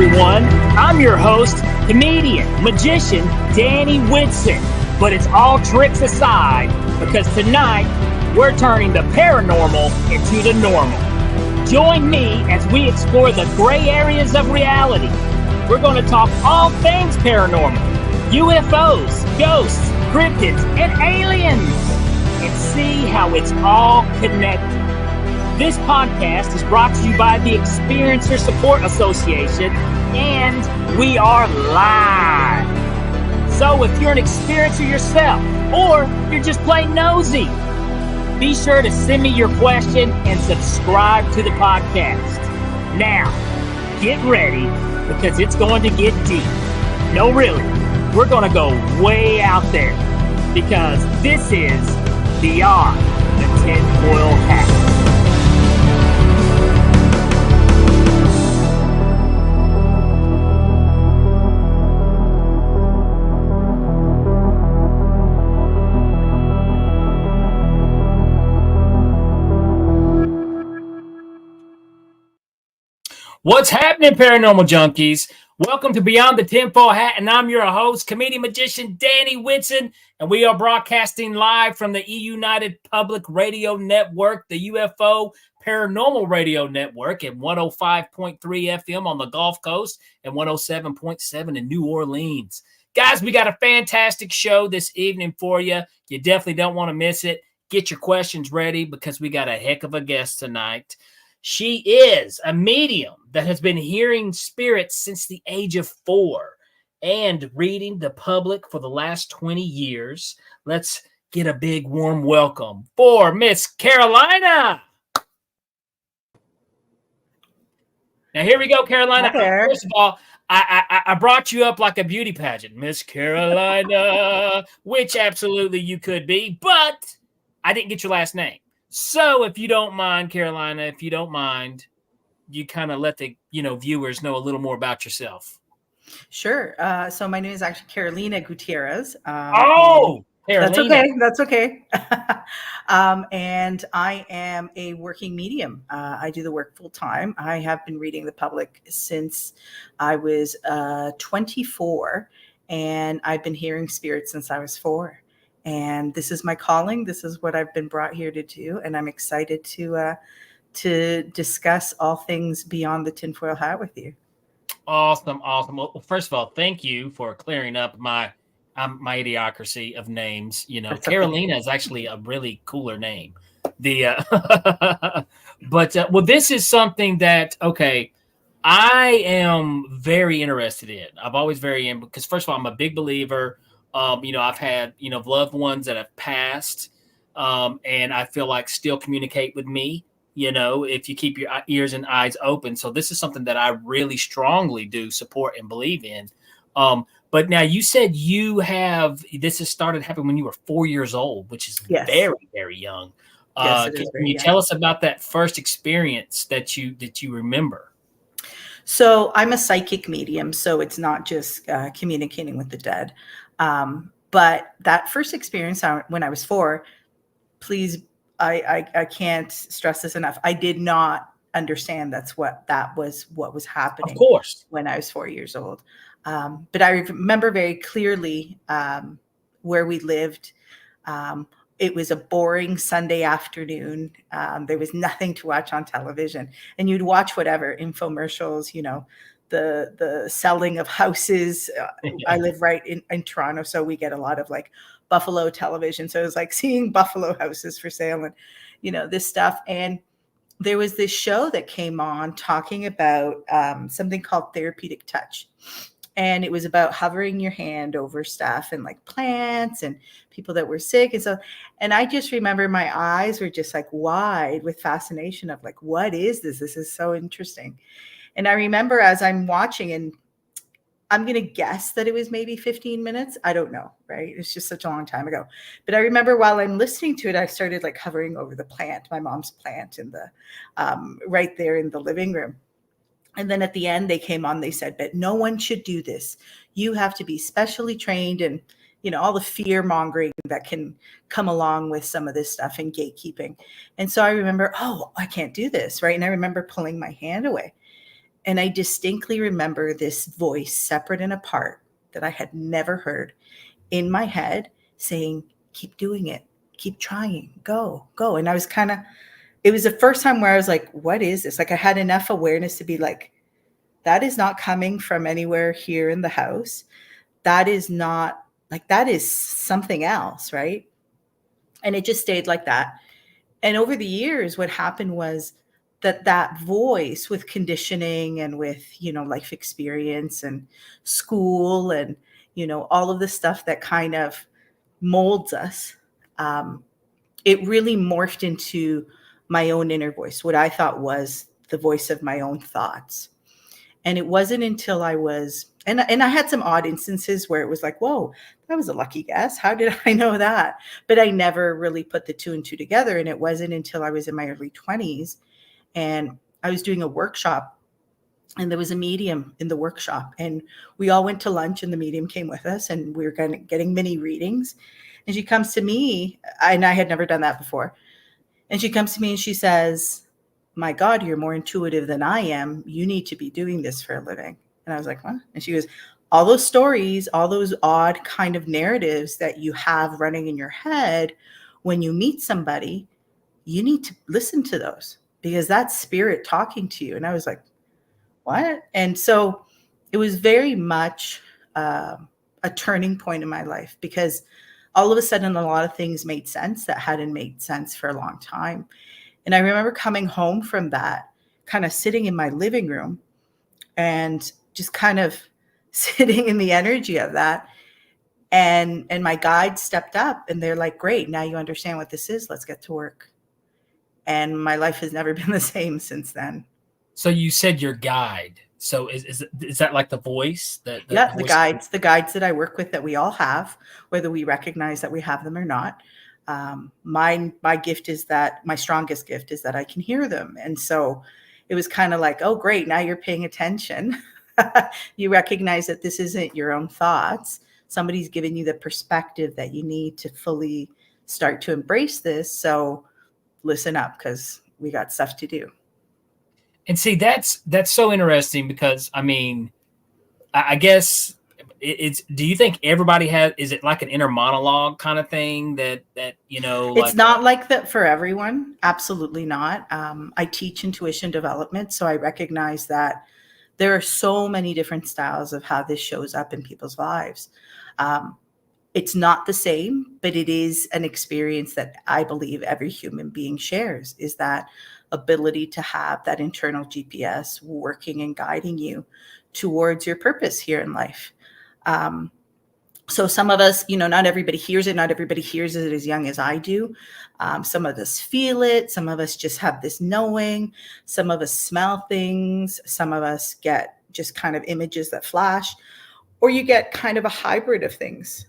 everyone. I'm your host, comedian, magician, Danny Whitson. But it's all tricks aside, because tonight we're turning the paranormal into the normal. Join me as we explore the gray areas of reality. We're going to talk all things paranormal, UFOs, ghosts, cryptids, and aliens, and see how it's all connected. This podcast is brought to you by the Experiencer Support Association, and we are live. So if you're an experiencer yourself, or you're just plain nosy, be sure to send me your question and subscribe to the podcast. Now, get ready, because it's going to get deep. No, really, we're going to go way out there, because this is Beyond the Tinfoil Hat. What's happening, paranormal junkies? Welcome to Beyond the Tinfoil Hat, and I'm your host, comedian magician Danny Whitson, and we are broadcasting live from the United Public Radio Network, the UFO Paranormal Radio Network, at 105.3 FM on the Gulf Coast and 107.7 in New Orleans. Guys, we got a fantastic show this evening for you. You definitely don't want to miss it. Get your questions ready, because we got a heck of a guest tonight. She is a medium that has been hearing spirits since the age of 4 and reading the public for the last 20 years. Let's get a big warm welcome for Miss Carolina. Now, here we go, Carolina. First of all, I brought you up like a beauty pageant, Miss Carolina, which absolutely you could be, but I didn't get your last name. So if you don't mind, Carolina, if you don't mind, you kind of let the viewers know a little more about yourself. Sure. So my name is actually Carolina Gutierrez. Carolina. That's okay. And I am a working medium. I do the work full time. I have been reading the public since I was 24, and I've been hearing spirits since I was 4. And this is my calling. This is what I've been brought here to do. And I'm excited to discuss all things Beyond the Tinfoil Hat with you. Awesome. Well, first of all, thank you for clearing up my idiocracy of names. That's Carolina is actually a really cooler name. But this is something that, I am very interested in. I've always because first of all, I'm a big believer. I've had, loved ones that have passed, and I feel like still communicate with me, if you keep your ears and eyes open. So this is something that I really strongly do support and believe in. But now you said this has started happening when you were 4 years old, which is very, very young. Yes, can you tell us about that first experience that you remember? So I'm a psychic medium, so it's not just communicating with the dead. But that first experience when I was 4, please, I can't stress this enough. I did not understand that was what was happening. Of course, when I was 4 years old. But I remember very clearly where we lived. It was a boring Sunday afternoon. There was nothing to watch on television, and you'd watch whatever infomercials, the selling of houses. I live right in Toronto, so we get a lot of like Buffalo television. So it was like seeing Buffalo houses for sale and, this stuff. And there was this show that came on talking about something called therapeutic touch. And it was about hovering your hand over stuff and like plants and people that were sick. And I just remember my eyes were just like wide with fascination of like, what is this? This is so interesting. And I remember as I'm watching, and I'm going to guess that it was maybe 15 minutes. I don't know, right? It's just such a long time ago. But I remember while I'm listening to it, I started like hovering over the plant, my mom's plant in the right there in the living room. And then at the end, they came on, they said, but no one should do this. You have to be specially trained, and, all the fear mongering that can come along with some of this stuff and gatekeeping. And so I remember, I can't do this, right? And I remember pulling my hand away. And I distinctly remember this voice, separate and apart, that I had never heard, in my head saying, keep doing it, keep trying, go. And I was it was the first time where I was like, what is this? Like, I had enough awareness to be like, that is not coming from anywhere here in the house. That is not, like, that is something else, right? And it just stayed like that. And over the years, what happened was that voice, with conditioning and with, life experience and school and, all of the stuff that kind of molds us, it really morphed into my own inner voice, what I thought was the voice of my own thoughts. And it wasn't until I was, and I had some odd instances where it was like, whoa, that was a lucky guess. How did I know that? But I never really put the two and two together. And it wasn't until I was in my early 20s and I was doing a workshop, and there was a medium in the workshop, and we all went to lunch, and the medium came with us, and we were getting mini readings. And she comes to me, and I had never done that before. And she comes to me and she says, my God, you're more intuitive than I am. You need to be doing this for a living. And I was like, what? And she goes, all those stories, all those odd kind of narratives that you have running in your head, when you meet somebody, you need to listen to those, because that's spirit talking to you. And I was like, what? And so it was very much a turning point in my life, because all of a sudden a lot of things made sense that hadn't made sense for a long time. And I remember coming home from that, kind of sitting in my living room and just kind of sitting in the energy of that. And my guide stepped up, and they're like, great, now you understand what this is. Let's get to work. And my life has never been the same since then. So you said your guide. So is that like the voice? The the guides that I work with, that we all have, whether we recognize that we have them or not. My gift is that, my strongest gift is that I can hear them. And so it was kind of like, oh, great, now you're paying attention. You recognize that this isn't your own thoughts. Somebody's giving you the perspective that you need to fully start to embrace this. So listen up, because we got stuff to do. And see, that's so interesting, because I mean, I guess it's, do you think everybody is it like an inner monologue kind of thing that it's not like that for everyone. Absolutely not. I teach intuition development, so I recognize that there are so many different styles of how this shows up in people's lives. It's not the same, but it is an experience that I believe every human being shares, is that ability to have that internal GPS working and guiding you towards your purpose here in life. So some of us, not everybody hears it. Not everybody hears it as young as I do. Some of us feel it. Some of us just have this knowing. Some of us smell things. Some of us get just kind of images that flash, or you get kind of a hybrid of things,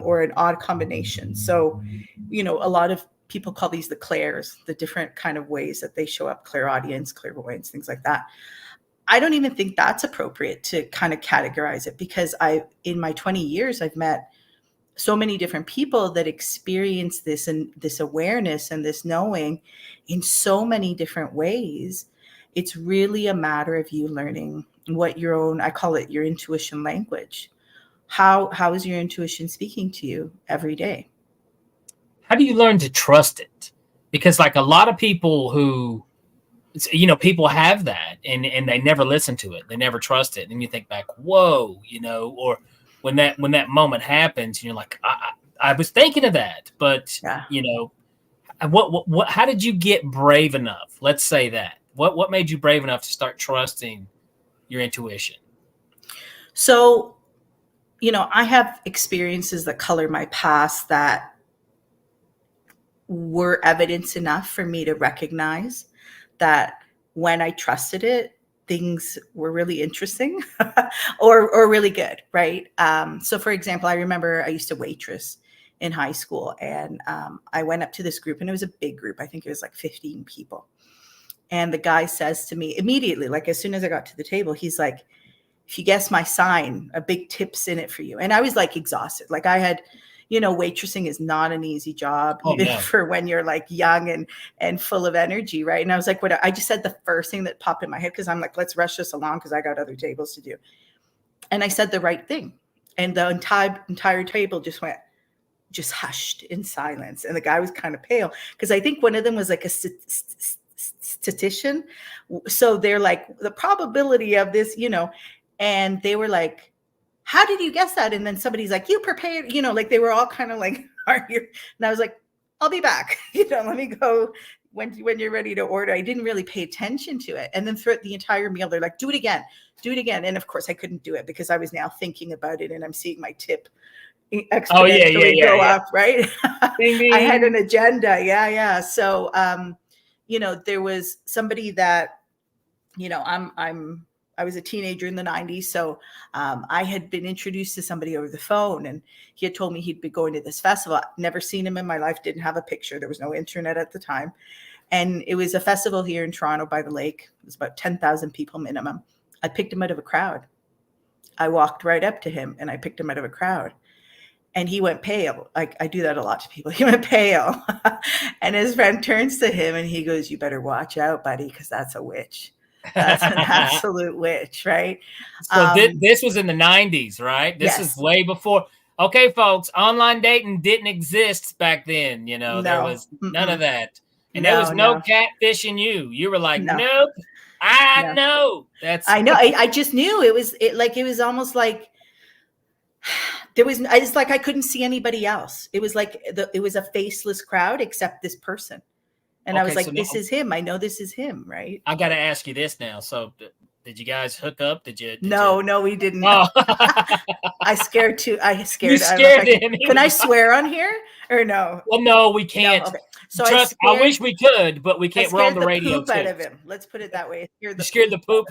or an odd combination. So, a lot of people call these the clairs, the different kind of ways that they show up, clairaudience, clairvoyance, things like that. I don't even think that's appropriate to kind of categorize it, because in my 20 years, I've met so many different people that experience this, and this awareness and this knowing in so many different ways. It's really a matter of you learning what your own, I call it your intuition language. How is your intuition speaking to you every day? How do you learn to trust it? Because like a lot of people who, people have that and they never listen to it. They never trust it. And you think back, whoa, or when that moment happens, and you're like, I was thinking of that, but yeah. What, how did you get brave enough? Let's say that. What made you brave enough to start trusting your intuition? So, I have experiences that color my past that were evidence enough for me to recognize that when I trusted it, things were really interesting or really good, right? So for example, I remember I used to waitress in high school, and I went up to this group, and it was a big group. I think it was like 15 people. And the guy says to me immediately, like as soon as I got to the table, he's like, if you guess my sign, a big tip's in it for you. And I was like exhausted. Like I had, waitressing is not an easy job, even no. for when you're like young and full of energy, right? And I was like, I just said the first thing that popped in my head, because I'm like, let's rush this along because I got other tables to do. And I said the right thing. And the entire table just hushed in silence. And the guy was kind of pale, because I think one of them was like a statistician. So they're like, the probability of this, and they were like, how did you guess that? And then somebody's like, you prepared, like they were all kind of like, are you? And I was like, I'll be back. Let me go when you're ready to order. I didn't really pay attention to it. And then throughout the entire meal, they're like, do it again. And of course I couldn't do it because I was now thinking about it, and I'm seeing my tip exponentially go up, right? Ding, ding. I had an agenda. Yeah. So, there was somebody that, I was a teenager in the 90s. So I had been introduced to somebody over the phone, and he had told me he'd be going to this festival. Never seen him in my life, didn't have a picture. There was no internet at the time. And it was a festival here in Toronto by the lake. It was about 10,000 people minimum. I picked him out of a crowd. I walked right up to him and I picked him out of a crowd. And he went pale. Like, I do that a lot to people. He went pale. And his friend turns to him and he goes, you better watch out, buddy, because that's a witch. That's an absolute witch, right? So this was in the 90s, right? This is way before. Okay, folks, online dating didn't exist back then. There was none of that. And there was no catfishing you. You were like, nope, I know. I know. I just knew it was almost like it's like I couldn't see anybody else. It was like it was a faceless crowd except this person. And I was like, this is him. I know this is him, right? I got to ask you this now. So did you guys hook up? No, we didn't. Oh. I scared. You scared him. Can I swear on here or no? Well, no, we can't. No, okay. So I wish we could, but we can't. We're on the radio poop out of him. Let's put it that way. You scared the poop.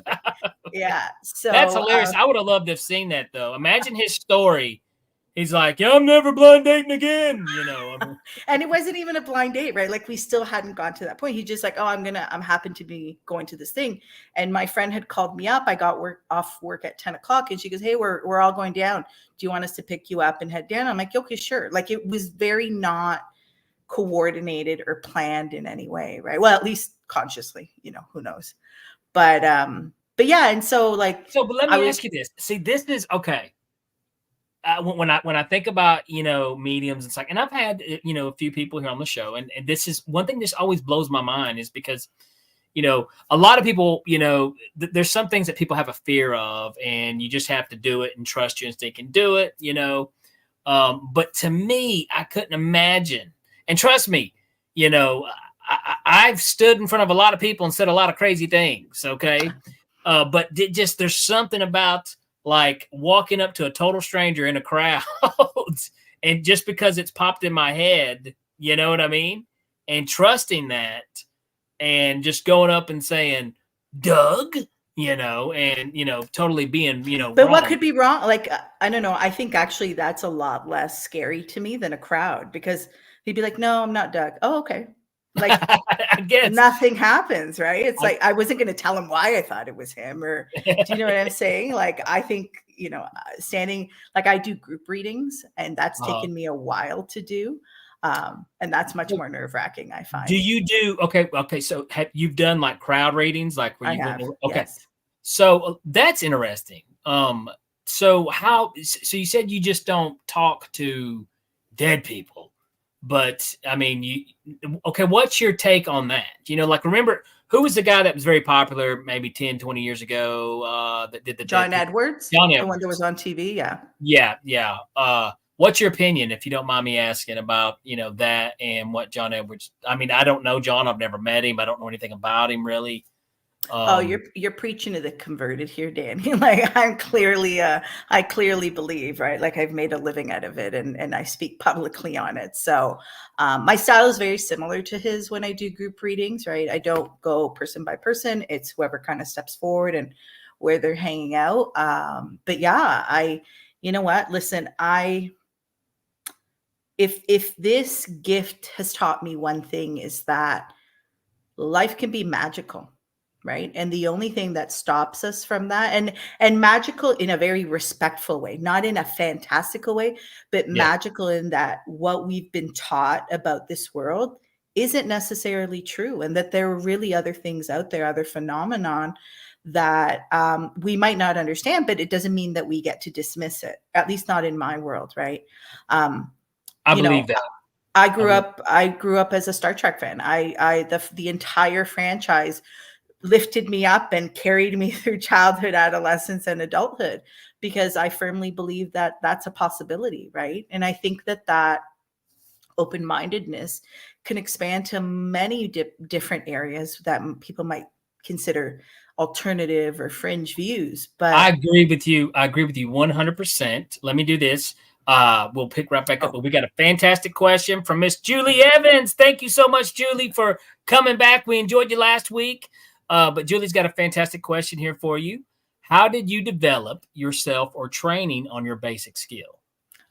Yeah. So that's hilarious. I would have loved to have seen that, though. Imagine his story. He's like, yeah, I'm never blind dating again, And it wasn't even a blind date, right? Like, we still hadn't gone to that point. He's just like, oh, I'm happen to be going to this thing. And my friend had called me up. I got off work at 10 o'clock, and she goes, hey, we're all going down. Do you want us to pick you up and head down? I'm like, okay, sure. Like, it was very not coordinated or planned in any way, right? Well, at least consciously, who knows. But yeah. And so but let me ask you this. See, this is okay. When I think about, mediums, it's like, and I've had, a few people here on the show, and this is one thing that always blows my mind is because, a lot of people, there's some things that people have a fear of, and you just have to do it and trust your instinct and do it, but to me, I couldn't imagine, and trust me, I've stood in front of a lot of people and said a lot of crazy things. Okay. But there's something about, like, walking up to a total stranger in a crowd and just because it's popped in my head, you know what I mean? And trusting that and just going up and saying, Doug, and, totally being, But wrong. what could be wrong? Like, I don't know. I think actually that's a lot less scary to me than a crowd, because he'd be like, no, I'm not Doug. Oh, okay. Like, I guess nothing happens, right? It's like, I wasn't going to tell him why I thought it was him, or do you know what I'm saying? Like, I think, standing, like, I do group readings, and that's taken me a while to do. And that's much more nerve-wracking, I find. Do you do, okay. So you've done like crowd readings, like where you have, okay. Yes. So that's interesting. So you said you just don't talk to dead people. But I mean, what's your take on that? Like, remember, who was the guy that was very popular maybe 10, 20 years ago that did the John Edwards? John Edwards. The one that was on TV, yeah. Yeah. What's your opinion, if you don't mind me asking, about, that and what John Edwards, I mean, I don't know John. I've never met him. I don't know anything about him, really. You're preaching to the converted here, Danny. Like, I clearly believe, right? Like, I've made a living out of it, and I speak publicly on it. So my style is very similar to his when I do group readings, right? I don't go person by person. It's whoever kind of steps forward and where they're hanging out. But yeah, you know what? Listen, if this gift has taught me one thing, is that life can be magical. right? And the only thing that stops us from that, and magical in a very respectful way, not in a fantastical way, but magical in that what we've been taught about this world isn't necessarily true, and that there are really other things out there, other phenomenon that we might not understand, but it doesn't mean that we get to dismiss it, at least not in my world, right? I believe that. I grew up as a Star Trek fan. The entire franchise lifted me up and carried me through childhood, adolescence, and adulthood, because I firmly believe that that's a possibility, right? And I think that open-mindedness can expand to many different areas that people might consider alternative or fringe views. But I agree with you. I agree with you 100%. Let me do this. We'll pick right back up. But we got a fantastic question from Miss Julie Evans. Thank you so much, Julie, for coming back. We enjoyed you last week. But Julie's got a fantastic question here for you. How did you develop yourself or training on your basic skill?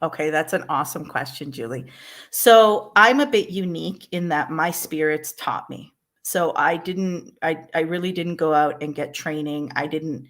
Okay, that's an awesome question, Julie. So I'm a bit unique in that my spirits taught me. So I really didn't go out and get training. I didn't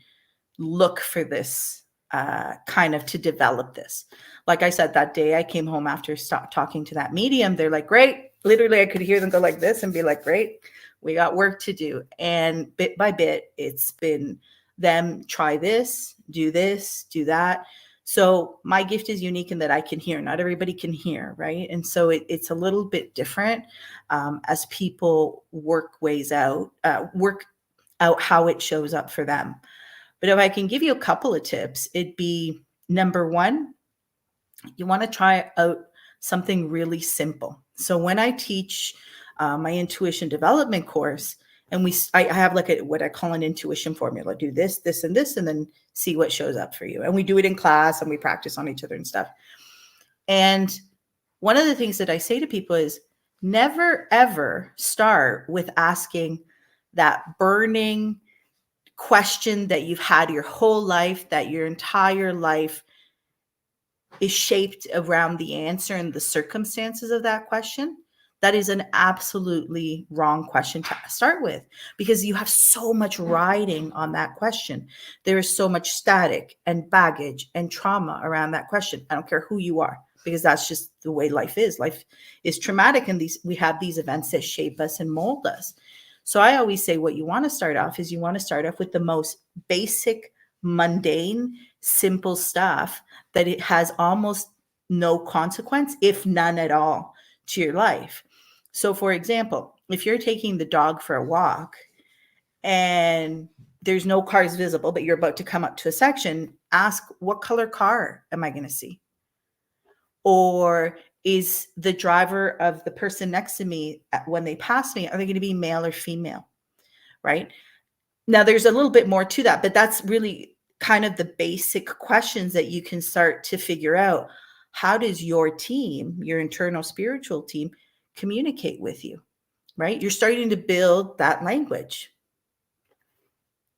look for this kind of to develop this. Like I said, that day I came home after talking to that medium, they're like, great. Literally, I could hear them go like this and be like, great, we got work to do. And bit by bit, it's been them try this, do that. So my gift is unique in that I can hear. Not everybody can hear, right? And so it's a little bit different as people work out how it shows up for them. But if I can give you a couple of tips, it'd be number one, you want to try out something really simple. So when I teach my intuition development course, and I have like what I call an intuition formula. Do this, this, and this, and then see what shows up for you. And we do it in class and we practice on each other and stuff. And one of the things that I say to people is never, ever start with asking that burning question that you've had your whole life, that your entire life is shaped around the answer and the circumstances of that question. That is an absolutely wrong question to start with, because you have so much riding on that question. There is so much static and baggage and trauma around that question. I don't care who you are, because that's just the way life is. Life is traumatic, and we have these events that shape us and mold us. So I always say what you want to start off is you want to start off with the most basic, mundane, simple stuff that it has almost no consequence, if none at all, to your life. So for example, if you're taking the dog for a walk and there's no cars visible, but you're about to come up to a section, ask, what color car am I going to see? Or is the driver of the person next to me, when they pass me, are they going to be male or female? Right? Now, there's a little bit more to that, but that's really kind of the basic questions that you can start to figure out. How does your team, your internal spiritual team, communicate with you, right? You're starting to build that language.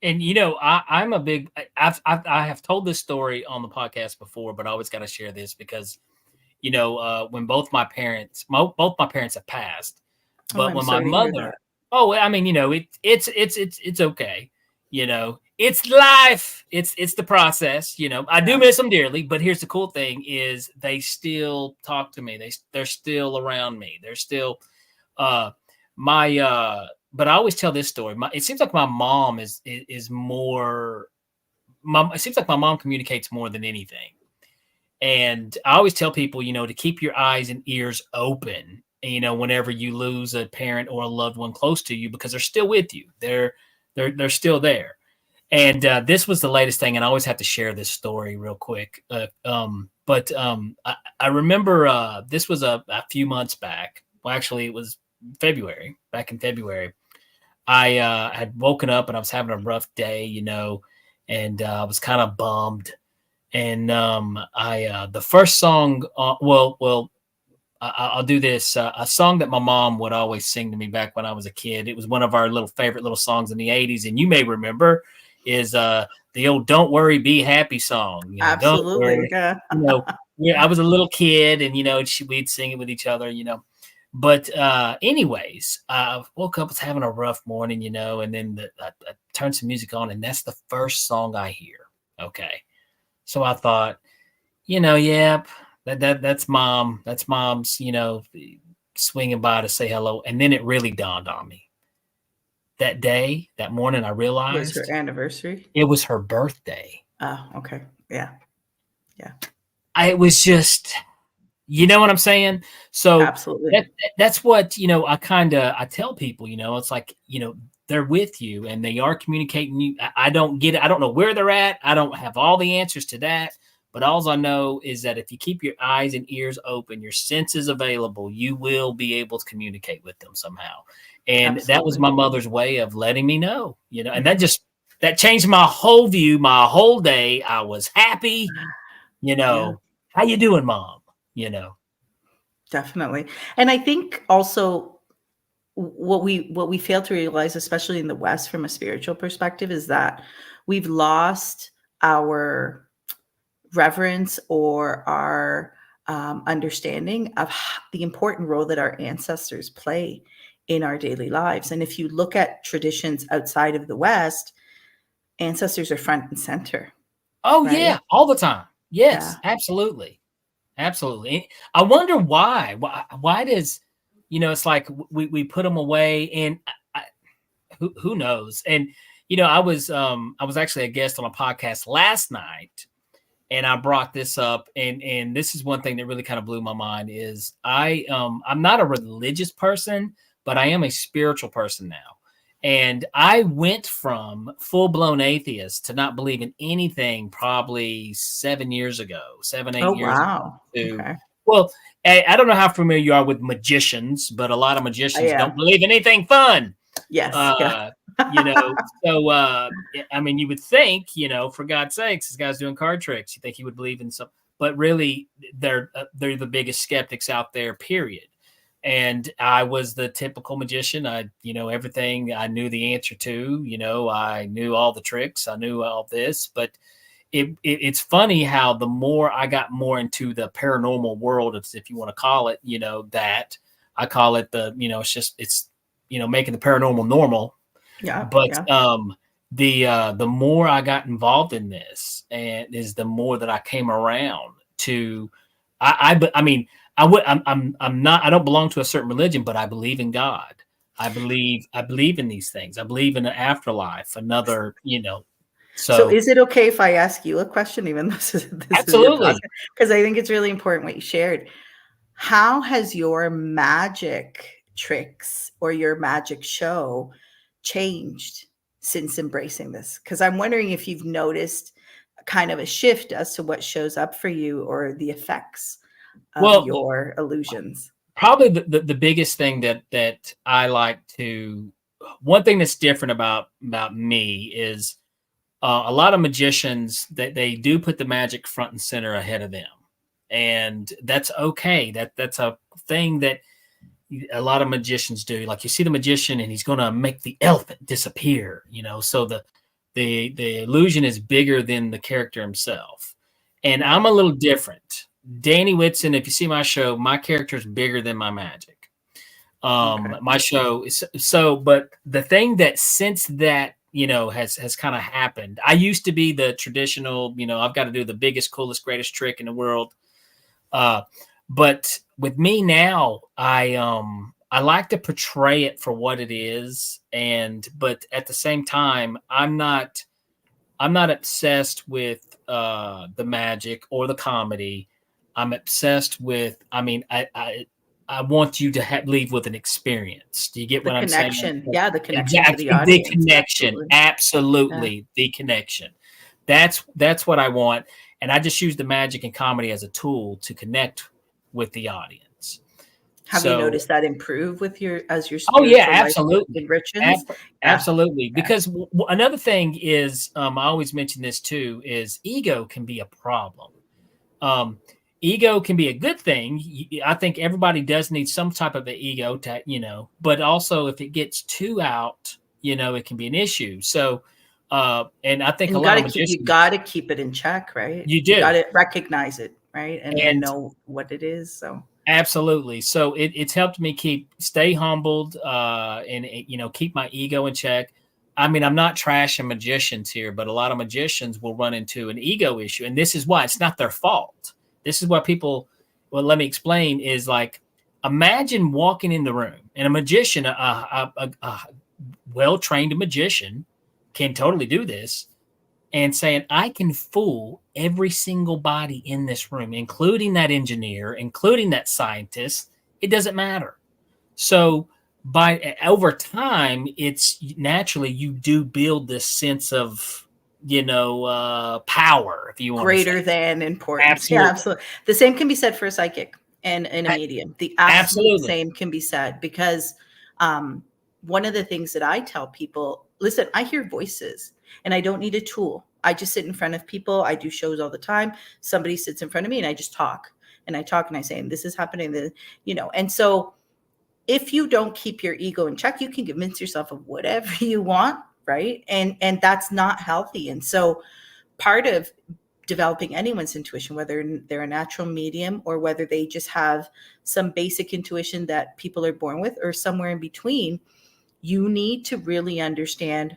And, you know, I'm a big, I have told this story on the podcast before, but I always got to share this because, you know, when both my parents have passed, but when my mother, I mean, you know, it's okay. You know, it's life. It's the process. You know, I do miss them dearly, but here's the cool thing is they still talk to me. They're still around me. They're still but I always tell this story. It seems like my mom is more. It seems like my mom communicates more than anything. And I always tell people, you know, to keep your eyes and ears open, you know, whenever you lose a parent or a loved one close to you, because they're still with you. They're still there. And this was the latest thing, and I always have to share this story real quick. I remember this was a few months back. Well, actually, it was back in February. I had woken up and I was having a rough day, you know, and I was kind of bummed. And the first song, I'll do this. A song that my mom would always sing to me back when I was a kid. It was one of our favorite little songs in the 80s. And you may remember is the old "Don't Worry, Be Happy" song. You know, absolutely. You know, I was a little kid and, you know, we'd sing it with each other, you know. But anyways, I woke up, was having a rough morning, you know, and then I turned some music on, and that's the first song I hear. Okay. So I thought, you know, yep, that's mom. That's mom's, you know, swinging by to say hello. And then it really dawned on me. That day, that morning, I realized Was her anniversary? it was her birthday. Oh, okay. Yeah. Yeah. It was just, you know what I'm saying? So Absolutely. that's what, you know, I tell people, you know, it's like, you know, they're with you and they are communicating you. I don't get it. I don't know where they're at. I don't have all the answers to that. But all I know is that if you keep your eyes and ears open, your senses available, you will be able to communicate with them somehow. And that was Absolutely. my mother's way of letting me know, you know, and that changed my whole view, my whole day. I was happy, you Yeah. know, how you doing, mom? You know. Definitely. And I think also what we fail to realize, especially in the West from a spiritual perspective, is that we've lost our reverence or our understanding of the important role that our ancestors play in our daily lives. And if you look at traditions outside of the West, ancestors are front and center, Oh right? yeah, all the time. Yeah. Yes, absolutely. Absolutely. I wonder why. Why does, you know, it's like we put them away and who knows? And you know, I was actually a guest on a podcast last night and I brought this up and this is one thing that really kind of blew my mind is I'm not a religious person, but I am a spiritual person now. And I went from full-blown atheist to not believe in anything probably 7 years ago, Oh, 7, 8 years ago wow. to, Okay. well, I don't know how familiar you are with magicians, but a lot of magicians Yeah. don't believe in anything fun. Yes. Yeah. Uh, you know, so I mean, you would think, you know, for God's sakes, this guy's doing card tricks. You think he would believe in some, but really, they're the biggest skeptics out there. Period. And I was the typical magician. I, you know, everything I knew the answer to. You know, I knew all the tricks. I knew all this, but it's funny how the more I got more into the paranormal world, if you want to call it, you know, that I call it the, you know, it's you know, making the paranormal normal. Yeah. But Yeah. the more I got involved in this, and is the more that I came around to, I mean, I'm not, I don't belong to a certain religion, but I believe in God. I believe in these things. I believe in an afterlife, another, you know, So so is it okay if I ask you a question, even though this is your podcast? absolutely. Because I think it's really important what you shared. How has your magic tricks or your magic show changed since embracing this? Because I'm wondering if you've noticed kind of a shift as to what shows up for you or the effects of Well, your illusions. probably the biggest thing that I like to, one thing that's different about me is a lot of magicians that they do put the magic front and center ahead of them, and that's okay. That's a thing that a lot of magicians do. Like you see the magician and he's going to make the elephant disappear, you know, so the illusion is bigger than the character himself. And I'm Right. a little different. Danny Whitson, if you see my show, my character is bigger than my magic. Okay. My show is so, but the thing that since that, you know, has kind of happened, I used to be the traditional, you know, I've got to do the biggest, coolest, greatest trick in the world. Uh, but with me now, I like to portray it for what it is, and but at the same time, I'm not obsessed with the magic or the comedy. I'm obsessed with. I mean, I want you to leave with an experience. Do you get The what I'm saying? connection. Yeah, the connection to the Exactly, the audience. connection. Absolutely. Yeah. Absolutely, the connection. That's what I want, and I just use the magic and comedy as a tool to connect with the audience. Have you So, noticed that improve with as your oh yeah, spiritual life absolutely, enriches? Yeah. absolutely. Yeah. Because another thing is, I always mention this too, is ego can be a problem. Um, Ego can be a good thing. I think everybody does need some type of an ego to, you know, but also if it gets too out, you know, it can be an issue. So, and I think And a lot of you magicians, gotta keep it in check, right? you You do. gotta recognize it, right? And And know what it is. So Absolutely. So it's helped me stay humbled, and keep my ego in check. I mean, I'm not trashing magicians here, but a lot of magicians will run into an ego issue, and this is why it's not their fault. This is what people. Well, let me explain. Is like, imagine walking in the room, and a magician, a well-trained magician, can totally do this, and saying, I can fool every single body in this room, including that engineer, including that scientist. It doesn't matter. So over time, it's naturally you do build this sense of, power, if you want greater to than importance. Absolutely. Yeah, absolutely. The same can be said for a psychic and a medium. The absolute same can be said, because one of the things that I tell people, listen, I hear voices and I don't need a tool. I just sit in front of people. I do shows all the time. Somebody sits in front of me and I just talk and I say, and this is happening, and so if you don't keep your ego in check, you can convince yourself of whatever you want, right? And that's not healthy. And so part of developing anyone's intuition, whether they're a natural medium or whether they just have some basic intuition that people are born with or somewhere in between, you need to really understand,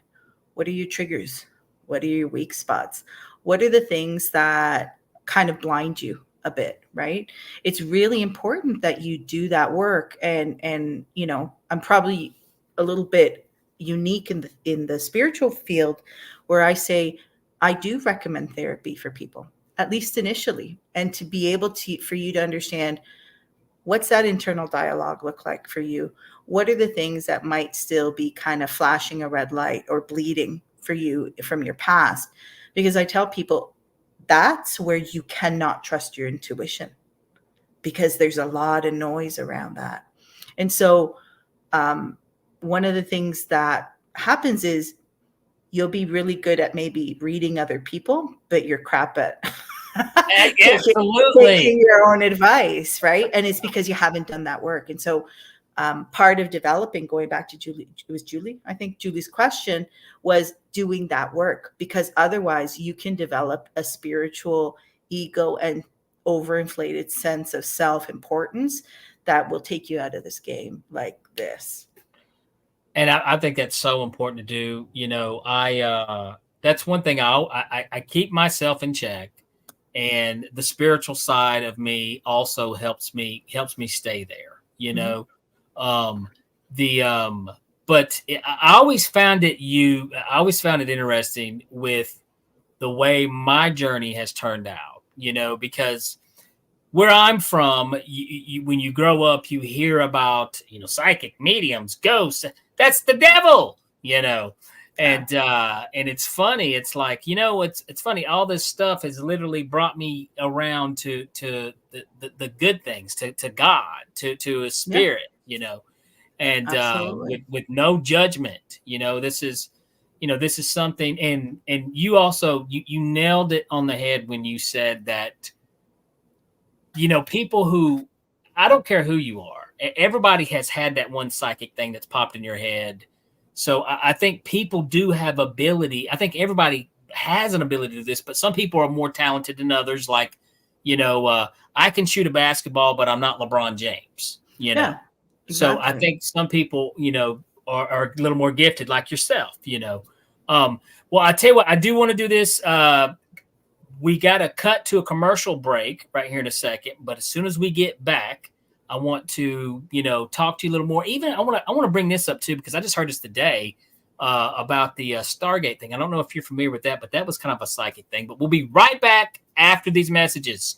what are your triggers? What are your weak spots? What are the things that kind of blind you a bit, right? It's really important that you do that work. And I'm probably a little bit unique in the spiritual field, where I say I do recommend therapy for people, at least initially, and to be able for you to understand, what's that internal dialogue look like for you? What are the things that might still be kind of flashing a red light or bleeding for you from your past? Because I tell people, that's where you cannot trust your intuition, because there's a lot of noise around that. And so one of the things that happens is you'll be really good at maybe reading other people, but you're crap at taking your own advice, right? And it's because you haven't done that work. And so part of developing, going back to Julie, I think Julie's question was doing that work, because otherwise you can develop a spiritual ego and overinflated sense of self-importance that will take you out of this game like this. And I think that's so important to do. That's one thing I keep myself in check, and the spiritual side of me also helps me stay there, but I always found it interesting with the way my journey has turned out, because where I'm from, when you grow up, you hear about, psychic, mediums, ghosts. That's the devil, and it's funny. It's like, it's funny. All this stuff has literally brought me around to the good things, to God, to a spirit, and with no judgment. This is something. And you also you nailed it on the head when you said that, people who, I don't care who you are, everybody has had that one psychic thing that's popped in your head. So I think people do have ability. I think everybody has an ability to do this, but some people are more talented than others. Like, I can shoot a basketball, but I'm not LeBron James, Yeah, exactly. So I think some people, are a little more gifted, like yourself, Well, I tell you what, I do want to do this. We got to cut to a commercial break right here in a second, but as soon as we get back, I want to, talk to you a little more. Even I want to bring this up too, because I just heard this today about the Stargate thing. I don't know if you're familiar with that, but that was kind of a psychic thing. But we'll be right back after these messages.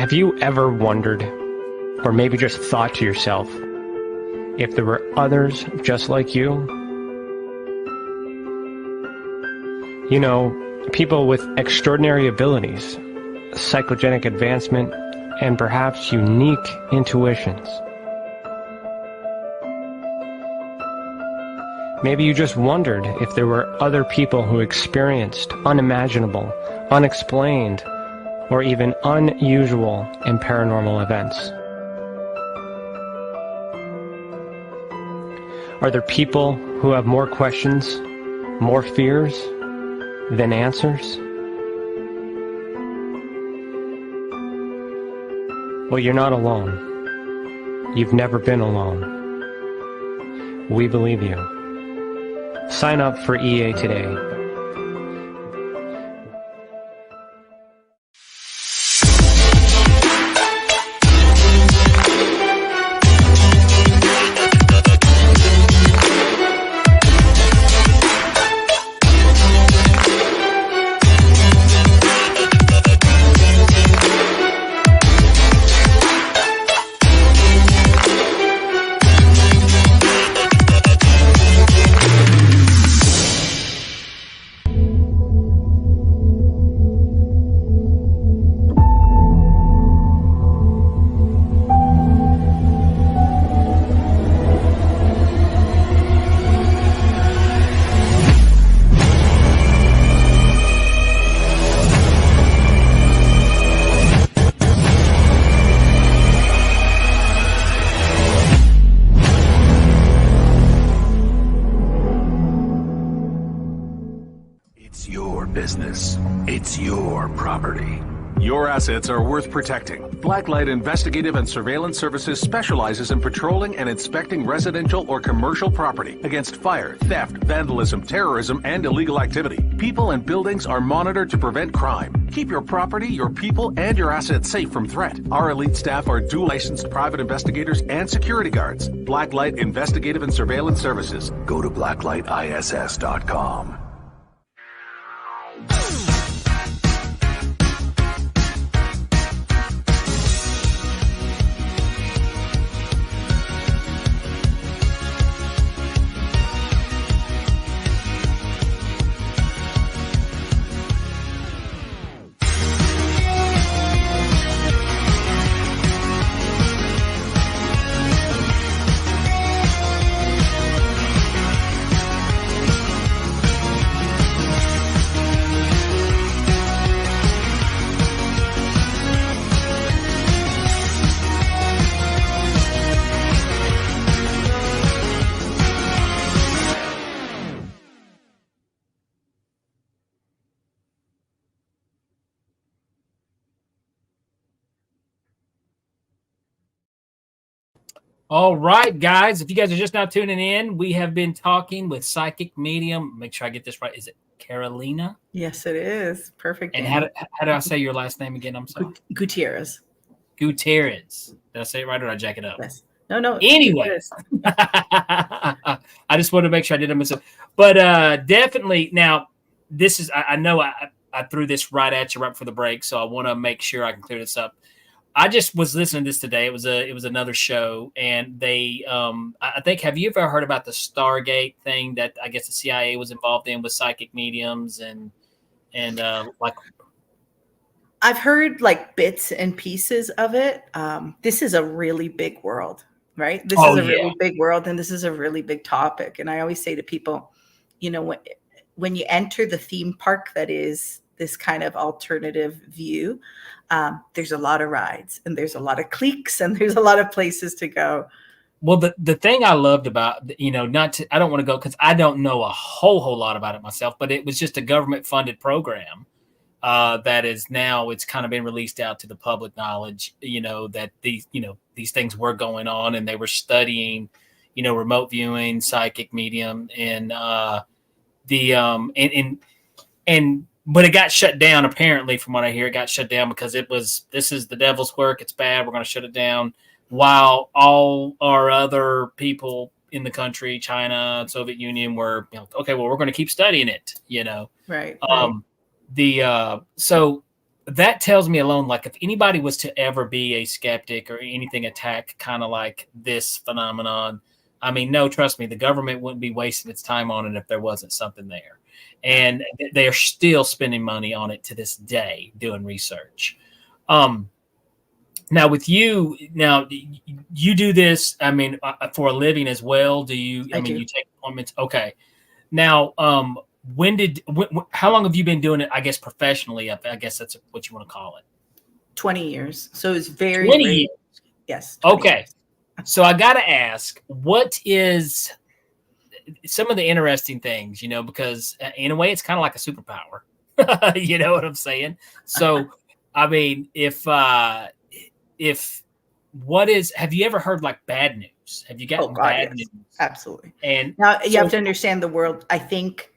Have you ever wondered, or maybe just thought to yourself, if there were others just like you? You know, people with extraordinary abilities, psychogenic advancement, and perhaps unique intuitions. Maybe you just wondered if there were other people who experienced unimaginable, unexplained, or even unusual and paranormal events. Are there people who have more questions, more fears than answers? Well, you're not alone. You've never been alone. We believe you. Sign up for EA today. Business. It's your property. Your assets are worth protecting. Blacklight Investigative and Surveillance Services specializes in patrolling and inspecting residential or commercial property against fire, theft, vandalism, terrorism, and illegal activity. People and buildings are monitored to prevent crime. Keep your property, your people, and your assets safe from threat. Our elite staff are dual licensed private investigators and security guards. Blacklight Investigative and Surveillance Services. Go to blacklightiss.com. All right, guys, if you guys are just now tuning in, we have been talking with psychic medium. Make sure I get this right. Is it Carolina? Yes, it is. Perfect. And how do I say your last name again? I'm sorry. Gutierrez. Gutierrez. Did I say it right or did I jack it up? Yes. No. Anyway, I just wanted to make sure I didn't miss it. But definitely, now, this is, I know I threw this right at you right before the break, so I want to make sure I can clear this up. I just was listening to this today. It was another show, and they I think, have you ever heard about the Stargate thing that I guess the CIA was involved in with psychic mediums and like? I've heard like bits and pieces of it. This is a really big world, right? This is a really big world, and this is a really big topic. And I always say to people, you know, when you enter the theme park that is this kind of alternative view, there's a lot of rides and there's a lot of cliques and there's a lot of places to go. Well, the thing I loved about, you know, I don't want to go because I don't know a whole lot about it myself, but it was just a government funded program that is now, it's kind of been released out to the public knowledge, you know, that these things were going on, and they were studying, you know, remote viewing, psychic medium, and but it got shut down, apparently, from what I hear. It got shut down because this is the devil's work. It's bad. We're going to shut it down. While all our other people in the country, China, Soviet Union, were, okay, well, we're going to keep studying it, you know. Right. So that tells me alone, like if anybody was to ever be a skeptic or anything attack kind of like this phenomenon, I mean, no, trust me, the government wouldn't be wasting its time on it if there wasn't something there. And they are still spending money on it to this day doing research. Now with you, now you do this, I mean, for a living as well. Do you, I mean, you take appointments? Okay. Now, how long have you been doing it? I guess professionally, I guess that's what you want to call it. 20 years. So it's very 20 years. Yes. Okay. Years. So I got to ask, what is some of the interesting things, you know, because in a way it's kind of like a superpower. You know what I'm saying? So, I mean, have you ever heard like bad news? Have you gotten bad news? Absolutely. And now you have to understand the world. I think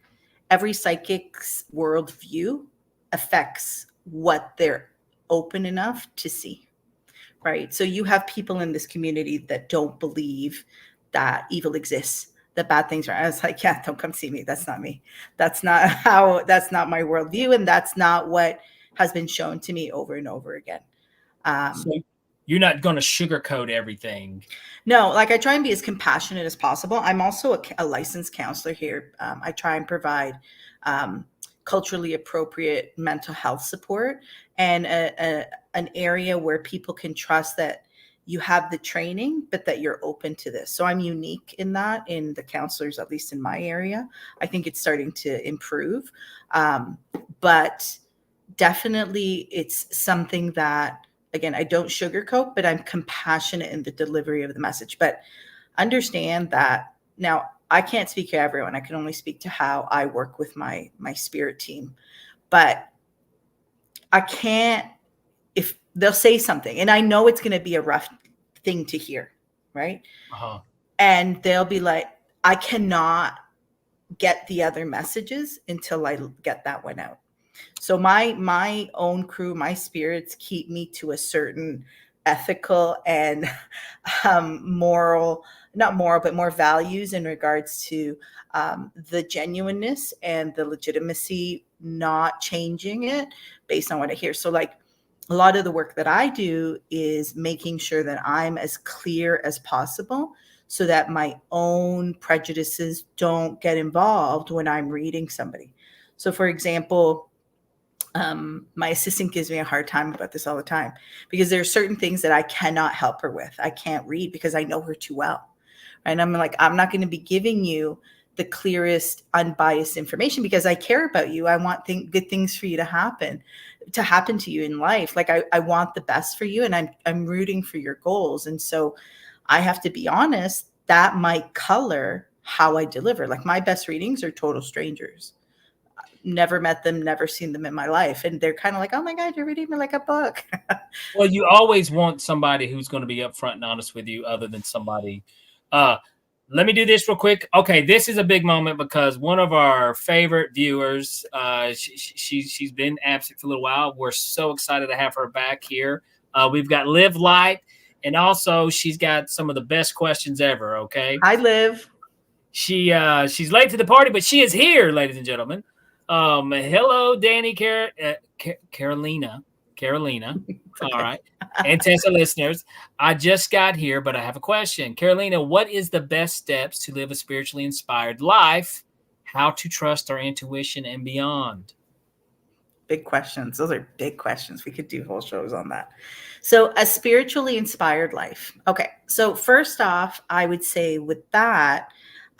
every psychic's worldview affects what they're open enough to see, right? So you have people in this community that don't believe that evil exists, that bad things are. I was like, yeah, don't come see me. That's not me. That's not my worldview. And that's not what has been shown to me over and over again. So you're not going to sugarcoat everything. No, like I try and be as compassionate as possible. I'm also a licensed counselor here. I try and provide culturally appropriate mental health support and an area where people can trust that you have the training, but that you're open to this. So I'm unique in that, in the counselors, at least in my area. I think it's starting to improve. But definitely it's something that, again, I don't sugarcoat, but I'm compassionate in the delivery of the message. But understand that now I can't speak to everyone. I can only speak to how I work with my spirit team. But I can't, if they'll say something, and I know it's going to be a rough thing to hear, right? Uh-huh. And they'll be like, I cannot get the other messages until I get that one out. So my own crew, my spirits keep me to a certain ethical and moral, not moral, but more values in regards to the genuineness and the legitimacy, not changing it based on what I hear. So like a lot of the work that I do is making sure that I'm as clear as possible so that my own prejudices don't get involved when I'm reading somebody. So for example, my assistant gives me a hard time about this all the time because there are certain things that I cannot help her with. I can't read because I know her too well. And I'm like, I'm not going to be giving you the clearest, unbiased information because I care about you. I want good things for you to happen to you in life. Like I want the best for you, and I'm rooting for your goals. And so I have to be honest, that might color how I deliver. Like my best readings are total strangers. Never met them, never seen them in my life. And they're kind of like, oh my God, you're reading me like a book. Well, you always want somebody who's going to be upfront and honest with you other than somebody. Let me do this real quick. Okay, this is a big moment because one of our favorite viewers, she's been absent for a little while. We're so excited to have her back here. We've got Liv Light, and also she's got some of the best questions ever, okay? Hi, Liv. She's late to the party, but she is here, ladies and gentlemen. Hello, Danny, Carolina. All right. And TESA listeners, I just got here, but I have a question. Carolina, what is the best steps to live a spiritually inspired life? How to trust our intuition and beyond? Big questions. Those are big questions. We could do whole shows on that. So a spiritually inspired life. Okay. So first off, I would say with that,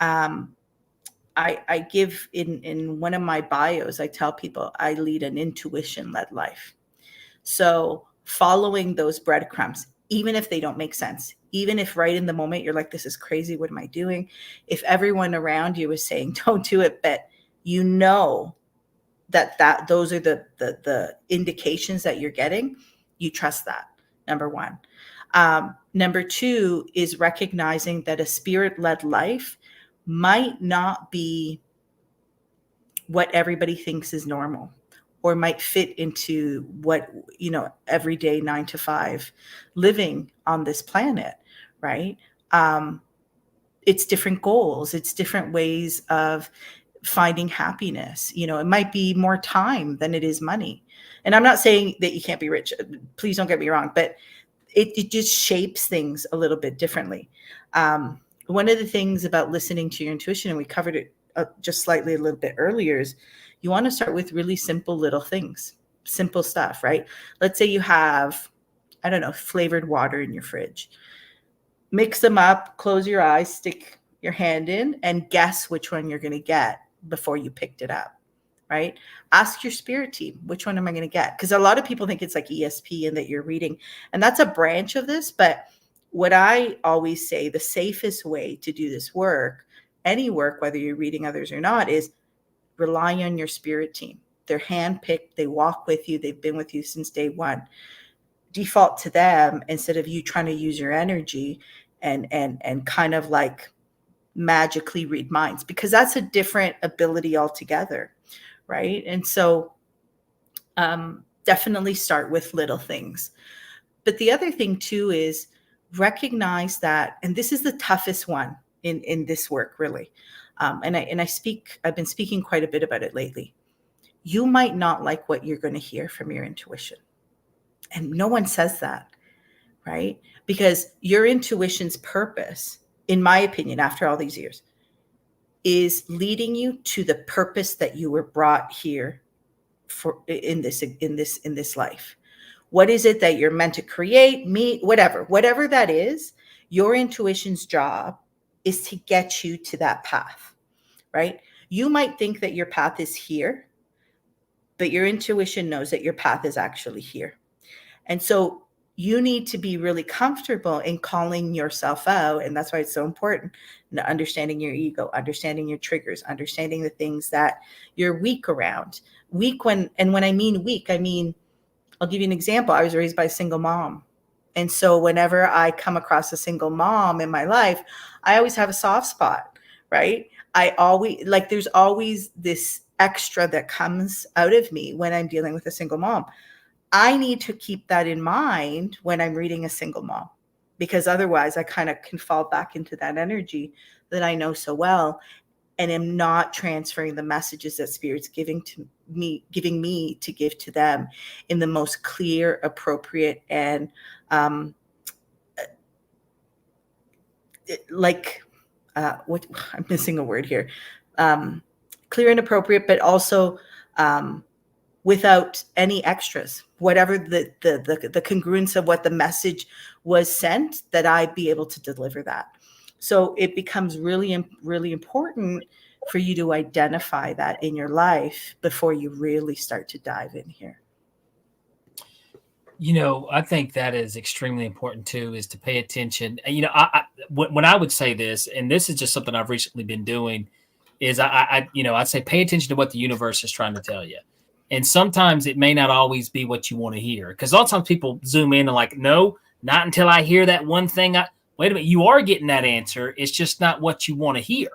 I give in one of my bios, I tell people I lead an intuition-led life. So following those breadcrumbs, even if they don't make sense, even if right in the moment you're like, this is crazy, what am I doing? If everyone around you is saying, don't do it, but you know that those are the indications that you're getting, you trust that, number one. Number two is recognizing that a spirit-led life might not be what everybody thinks is normal, or might fit into what, everyday 9 to 5 living on this planet, right? It's different goals. It's different ways of finding happiness. It might be more time than it is money. And I'm not saying that you can't be rich. Please don't get me wrong, but it just shapes things a little bit differently. One of the things about listening to your intuition, and we covered it just slightly a little bit earlier, is you want to start with really simple little things, simple stuff, right? Let's say you have, I don't know, flavored water in your fridge. Mix them up, close your eyes, stick your hand in, and guess which one you're going to get before you picked it up, right? Ask your spirit team, which one am I going to get? Because a lot of people think it's like ESP and that you're reading, and that's a branch of this. But what I always say, the safest way to do this work, any work, whether you're reading others or not, is rely on your spirit team. They're handpicked. They walk with you. They've been with you since day one. Default to them instead of you trying to use your energy and kind of like magically read minds, because that's a different ability altogether, right? And so definitely start with little things. But the other thing too is recognize that, and this is the toughest one in this work, really. I've been speaking quite a bit about it lately. You might not like what you're going to hear from your intuition. And no one says that, right? Because your intuition's purpose, in my opinion, after all these years, is leading you to the purpose that you were brought here for in this life. What is it that you're meant to create, meet, whatever that is? Your intuition's job is to get you to that path, right? You might think that your path is here, but your intuition knows that your path is actually here. And so you need to be really comfortable in calling yourself out. And that's why it's so important, understanding your ego, understanding your triggers, understanding the things that you're weak around. When I mean weak, I mean, I'll give you an example. I was raised by a single mom. And so whenever I come across a single mom in my life, I always have a soft spot, right? There's always this extra that comes out of me when I'm dealing with a single mom. I need to keep that in mind when I'm reading a single mom, because otherwise I kind of can fall back into that energy that I know so well, and am not transferring the messages that Spirit's giving me to give to them in the most clear, appropriate, and I'm missing a word here. Clear and appropriate, but also without any extras, whatever the congruence of what the message was sent, that I'd be able to deliver that. So it becomes really, really important for you to identify that in your life before you really start to dive in here. I think that is extremely important too, is to pay attention. When I would say this, and this is just something I've recently been doing, is I'd say pay attention to what the universe is trying to tell you. And sometimes it may not always be what you want to hear. Because a lot of times people zoom in and like, no, not until I hear that one thing. Wait a minute, you are getting that answer. It's just not what you want to hear.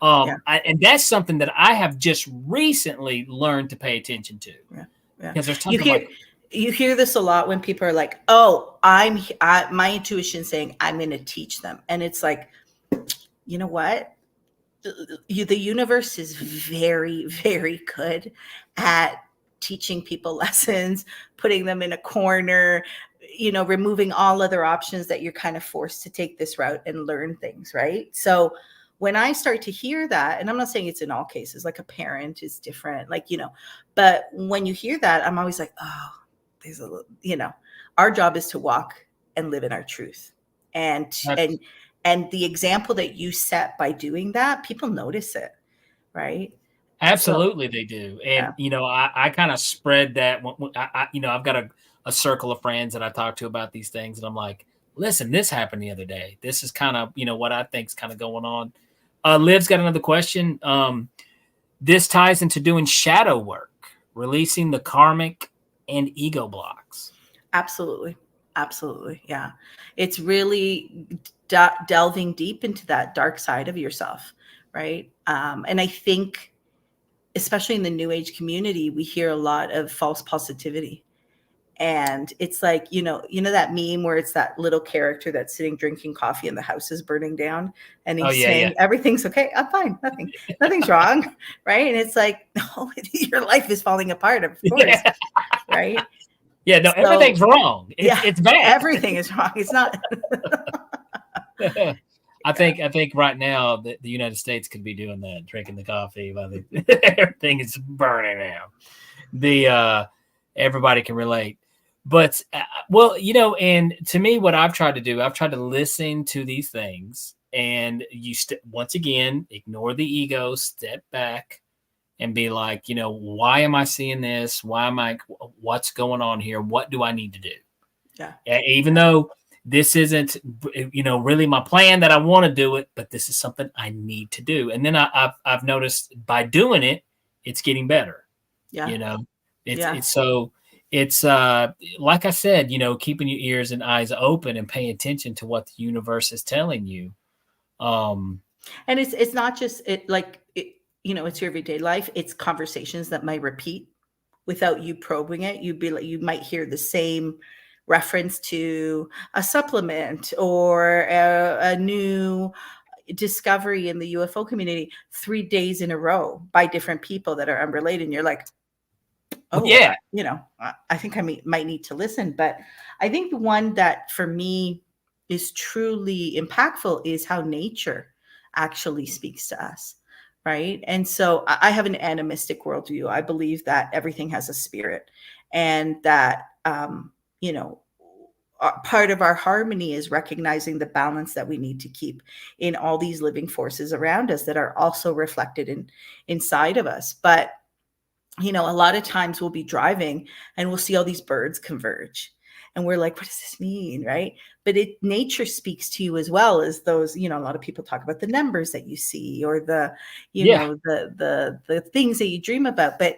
And that's something that I have just recently learned to pay attention to. Yeah. Because there's tons you hear this a lot when people are like, oh, my intuition saying I'm going to teach them. And it's like, you know what? The universe is very, very good at teaching people lessons, putting them in a corner, removing all other options that you're kind of forced to take this route and learn things, right? So when I start to hear that, and I'm not saying it's in all cases, like a parent is different, but when you hear that, I'm always like, oh, there's a little, our job is to walk and live in our truth. And the example that you set by doing that, people notice it, right? Absolutely, they do. And, I kind of spread that. I've got a circle of friends that I talk to about these things. And I'm like, listen, this happened the other day. This is kind of, what I think is kind of going on. Liv's got another question. This ties into doing shadow work, releasing the karmic and ego blocks. Absolutely. Yeah. It's really delving deep into that dark side of yourself, right? And I think, especially in the New Age community, we hear a lot of false positivity. And it's like, that meme where it's that little character that's sitting drinking coffee and the house is burning down, and he's saying everything's okay, I'm fine, nothing's wrong, right? And it's like, no, your life is falling apart, of course, right? Yeah, no, everything's wrong. It's bad. Everything is wrong. It's not. I think right now the United States could be doing that, drinking the coffee while everything is burning out. Everybody can relate. But, and to me, what I've tried to do, I've tried to listen to these things, and once again, ignore the ego, step back and be like, why am I seeing this? What's going on here? What do I need to do? Yeah. Even though this isn't, really my plan that I want to do it, but this is something I need to do. And then I've noticed by doing it, it's getting better. Yeah. It's like I said, keeping your ears and eyes open and paying attention to what the universe is telling you. And it's not just it's your everyday life. It's conversations that might repeat without you probing it. You might hear the same reference to a supplement or a new discovery in the UFO community 3 days in a row by different people that are unrelated. And you're like, oh yeah, I think I might need to listen. But I think the one that for me is truly impactful is how nature actually speaks to us, right? And so I have an animistic worldview. I believe that everything has a spirit, and that part of our harmony is recognizing the balance that we need to keep in all these living forces around us that are also reflected inside of us. But a lot of times we'll be driving and we'll see all these birds converge, and we're like, what does this mean, right? But nature speaks to you as well as those, a lot of people talk about the numbers that you see, or the things that you dream about. But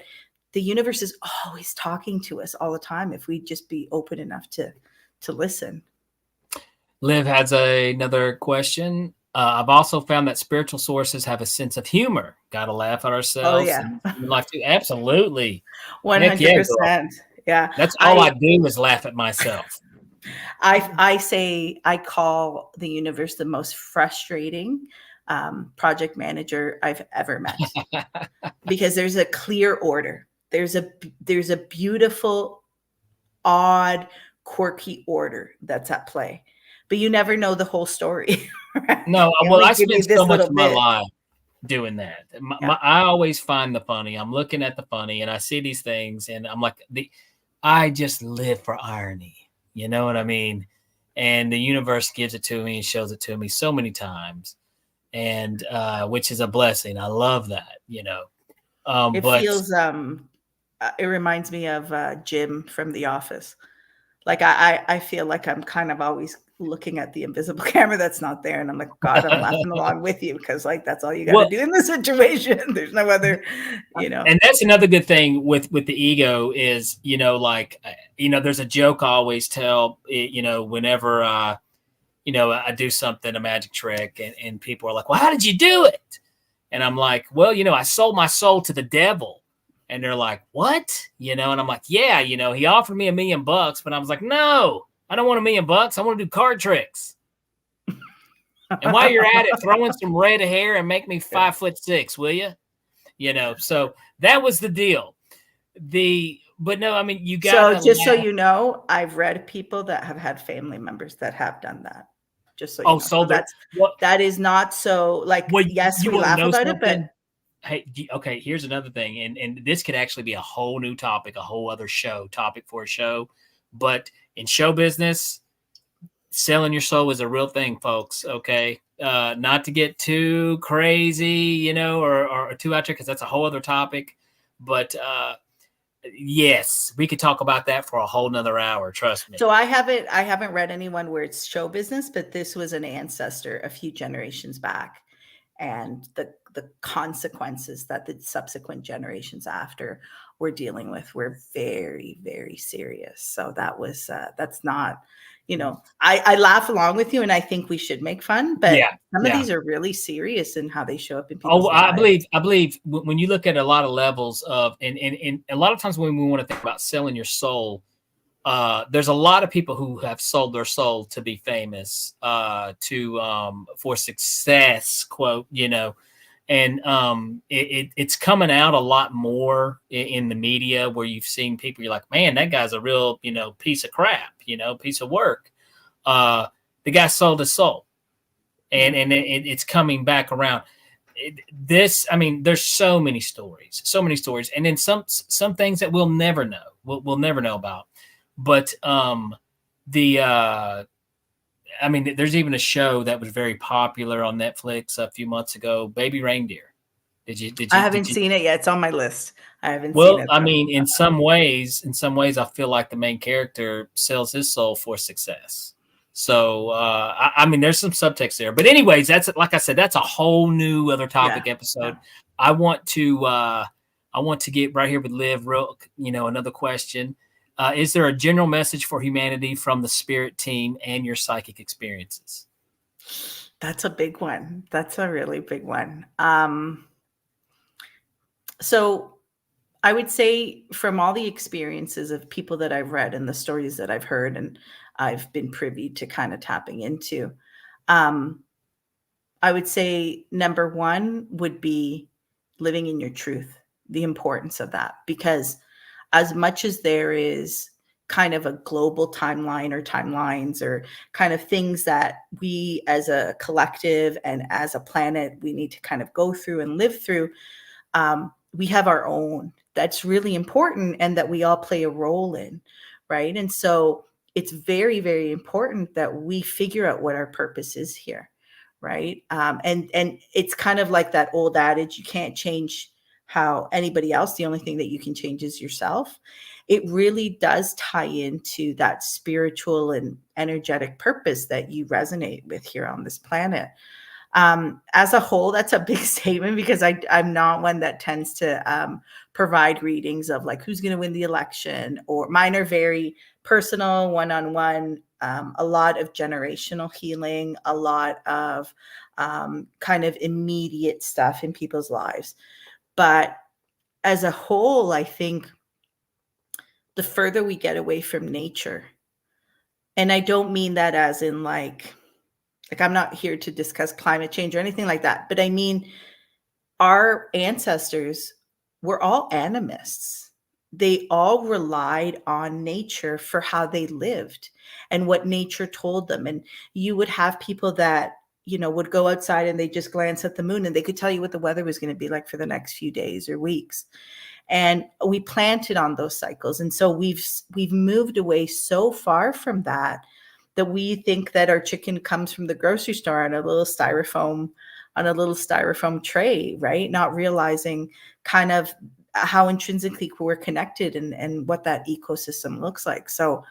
the universe is always talking to us all the time if we just be open enough to listen. Liv has another question. I've also found that spiritual sources have a sense of humor. Got to laugh at ourselves. Oh, yeah. Absolutely. 100%. Yeah. That's all I do is laugh at myself. I call the universe the most frustrating project manager I've ever met, because there's a clear order. There's a beautiful, odd, quirky order that's at play, but you never know the whole story. Right? No, well, I spend so much of my life doing that. I always find the funny. I'm looking at the funny, and I see these things, and I'm like, I just live for irony. You know what I mean? And the universe gives it to me and shows it to me so many times, and which is a blessing. I love that. It reminds me of Jim from The Office. Like I feel like I'm kind of always looking at the invisible camera that's not there, and I'm like, God, I'm laughing along with you, because that's all you got to do in this situation. There's no other, And that's another good thing with the ego is, there's a joke I always tell, whenever I do something, a magic trick, and people are like, well, how did you do it? And I'm like, well, I sold my soul to the devil. And they're like, what? And I'm like, yeah, he offered me $1 million, but I was like, no, I don't want $1 million. I want to do card tricks. And while you're at it, throw in some red hair and make me 5'6", will you? So that was the deal. But no, I mean, you got. So just so you know, I've read people that have had family members that have done that. Just so you know. So that is not so like. Well, yes, we laugh about it, but. Hey, okay, here's another thing, and this could actually be a whole new topic, a whole other topic for a show. But in show business, selling your soul is a real thing, folks. Okay, not to get too crazy, or too out there, because that's a whole other topic. But yes, we could talk about that for a whole nother hour. Trust me. So I haven't read anyone where it's show business, but this was an ancestor a few generations back, and the consequences that the subsequent generations after were dealing with were very, very serious. So that was that's not, I laugh along with you, and I think we should make fun, but some of these are really serious in how they show up in people's lives. I believe when you look at a lot of levels of, and a lot of times when we want to think about selling your soul, there's a lot of people who have sold their soul to be famous, for success, quote, and it's coming out a lot more in the media, where you've seen people, you're like, man, that guy's a real, piece of crap, piece of work. The guy sold his soul, and it's coming back around. There's so many stories, and then some things that we'll never know, we'll never know about. But there's even a show that was very popular on Netflix a few months ago, Baby Reindeer. Did you? I haven't seen it yet. It's on my list. I haven't seen it. Well, in some ways, I feel like the main character sells his soul for success. So, there's some subtext there. But anyways, that's, like I said, that's a whole new other topic episode. Yeah. I want to get right here with Liv, another question. Is there a general message for humanity from the spirit team and your psychic experiences? That's a big one. That's a really big one. So I would say, from all the experiences of people that I've read and the stories that I've heard and I've been privy to kind of tapping into, I would say number one would be living in your truth, the importance of that, because as much as there is kind of a global timeline or timelines or kind of things that we as a collective and as a planet, we need to kind of go through and live through, we have our own. That's really important, and that we all play a role in, right? And so it's very, very important that we figure out what our purpose is here, right? And it's kind of like that old adage, you can't change how anybody else, the only thing that you can change is yourself. It really does tie into that spiritual and energetic purpose that you resonate with here on this planet. As a whole, that's a big statement, because I'm not one that tends to provide readings of like who's going to win the election, or mine are very personal, one-on-one, a lot of generational healing, a lot of kind of immediate stuff in people's lives. But as a whole, I think the further we get away from nature, and I don't mean that as in like I'm not here to discuss climate change or anything like that, but I mean, our ancestors were all animists. They all relied on nature for how they lived and what nature told them. And you would have people that, would go outside and they just glance at the moon and they could tell you what the weather was going to be like for the next few days or weeks. And we planted on those cycles. And so we've moved away so far from that we think that our chicken comes from the grocery store on a little styrofoam tray, right? Not realizing kind of how intrinsically we're connected and what that ecosystem looks like. So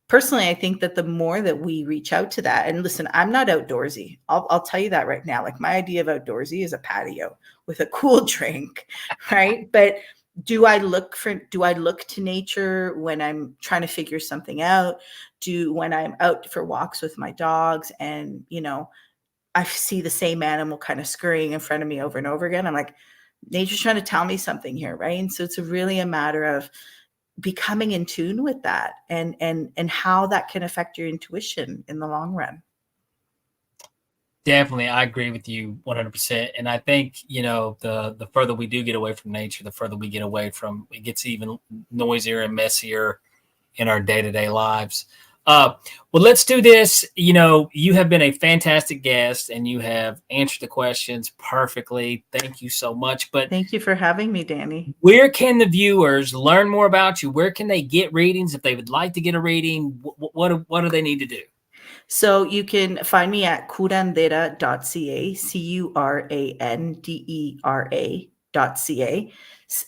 personally, I think that the more that we reach out to that, and listen, I'm not outdoorsy. I'll tell you that right now. Like, my idea of outdoorsy is a patio with a cool drink, right? But do I look to nature when I'm trying to figure something out? When I'm out for walks with my dogs and, I see the same animal kind of scurrying in front of me over and over again, I'm like, nature's trying to tell me something here, right? And so it's really a matter of becoming in tune with that and how that can affect your intuition in the long run. Definitely. I agree with you 100%. And I think, the further we do get away from nature, the further we get away from, it gets even noisier and messier in our day-to-day lives. Well, let's do this. You have been a fantastic guest and you have answered the questions perfectly. Thank you so much. But thank you for having me, Danny. Where can the viewers learn more about you? Where can they get readings if they would like to get a reading? What do they need to do? So you can find me at curandera.ca, CURANDERA.ca.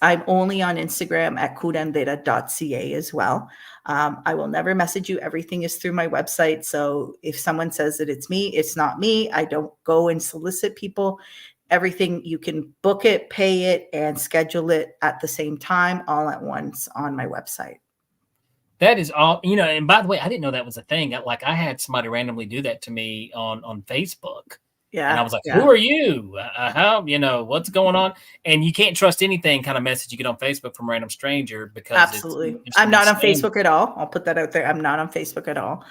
I'm only on Instagram at curandera.ca as well. I will never message you. Everything is through my website. So if someone says that it's me, it's not me. I don't go and solicit people. Everything, you can book it, pay it, and schedule it at the same time, all at once on my website. That is all, and by the way, I didn't know that was a thing. I had somebody randomly do that to me on Facebook. Yeah. And I was like, who are you? How, what's going on? And you can't trust anything kind of message you get on Facebook from a random stranger because absolutely. I'm not on Facebook at all. I'll put that out there. I'm not on Facebook at all.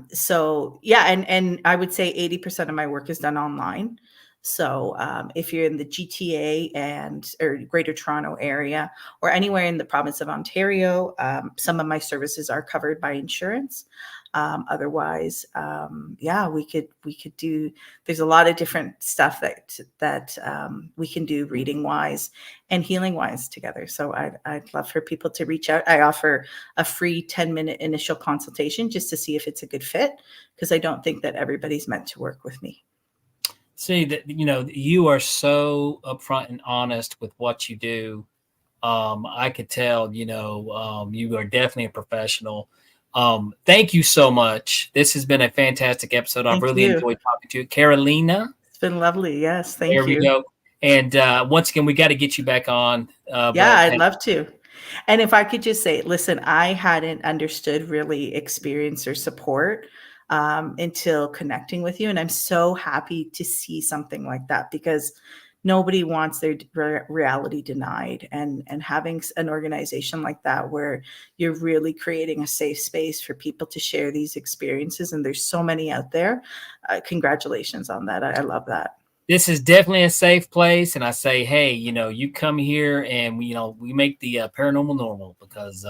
So yeah. And I would say 80% of my work is done online. So if you're in the GTA or Greater Toronto area or anywhere in the province of Ontario, some of my services are covered by insurance. Otherwise, we could do, there's a lot of different stuff that we can do reading wise and healing wise together. So I'd love for people to reach out. I offer a free 10-minute initial consultation just to see if it's a good fit, because I don't think that everybody's meant to work with me. See that, you are so upfront and honest with what you do. I could tell, you are definitely a professional. Thank you so much. This has been a fantastic episode. I've really enjoyed talking to you. Carolina. It's been lovely. Yes. Thank you. There we go. And once again, we got to get you back on. I'd love to. And if I could just say, listen, I hadn't understood really experience or support until connecting with you. And I'm so happy to see something like that, because nobody wants their reality denied, and having an organization like that where you're really creating a safe space for people to share these experiences. And there's so many out there. Congratulations on that. I love that. This is definitely a safe place. And I say, hey, you come here and we make the paranormal normal, because,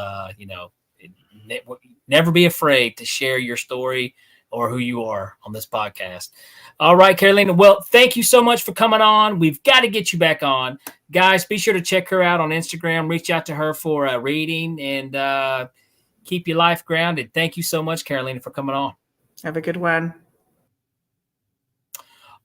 never be afraid to share your story or who you are on this podcast. All right, Carolina. Well, thank you so much for coming on. We've got to get you back on. Guys, be sure to check her out on Instagram. Reach out to her for a reading, and keep your life grounded. Thank you so much, Carolina, for coming on. Have a good one.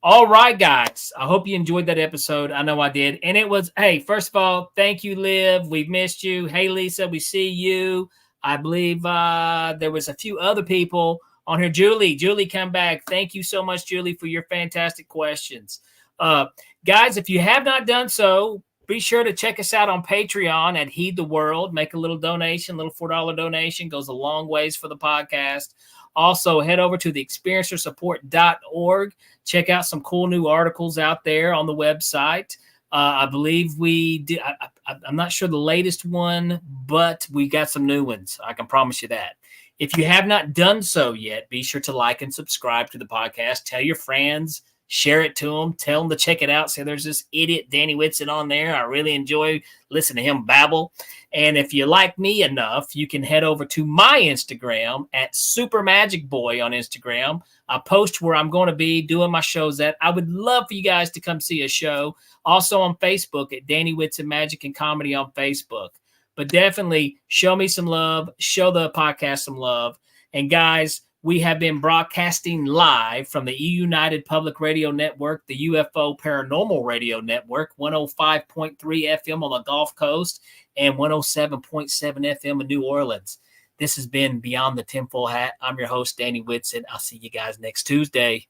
All right, guys. I hope you enjoyed that episode. I know I did. And it was, hey, first of all, thank you, Liv. We've missed you. Hey, Lisa, we see you. I believe there was a few other people on here. Julie, come back. Thank you so much, Julie, for your fantastic questions. Guys, if you have not done so, be sure to check us out on Patreon at Heed the World. Make a little donation, a little $4 donation goes a long ways for the podcast. Also, head over to theexperiencersupport.org. Check out some cool new articles out there on the website. I believe we did. I'm not sure the latest one, but we got some new ones. I can promise you that. If you have not done so yet, be sure to like and subscribe to the podcast. Tell your friends, share it to them, tell them to check it out. Say there's this idiot Danny Whitson on there. I really enjoy listening to him babble. And if you like me enough, you can head over to my Instagram at Super Magic Boy on Instagram. I post where I'm going to be doing my shows at. I would love for you guys to come see a show. Also on Facebook at Danny Whitson Magic and Comedy on Facebook. But definitely show me some love, show the podcast some love. And guys, we have been broadcasting live from the United Public Radio Network, the UFO Paranormal Radio Network, 105.3 FM on the Gulf Coast and 107.7 FM in New Orleans. This has been Beyond the Tinfoil Hat. I'm your host, Danny Whitson. I'll see you guys next Tuesday.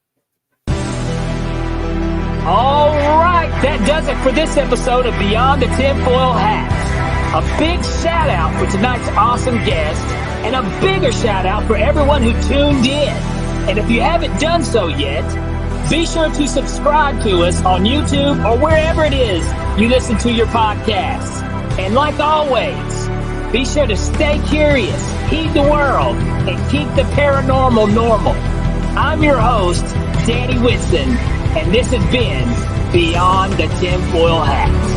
All right, that does it for this episode of Beyond the Tinfoil Hat. A big shout out for tonight's awesome guest, and a bigger shout out for everyone who tuned in. And if you haven't done so yet, be sure to subscribe to us on YouTube or wherever it is you listen to your podcasts. And like always, be sure to stay curious, heed the world, and keep the paranormal normal. I'm your host, Danny Whitson, and this has been Beyond the Tinfoil Hat.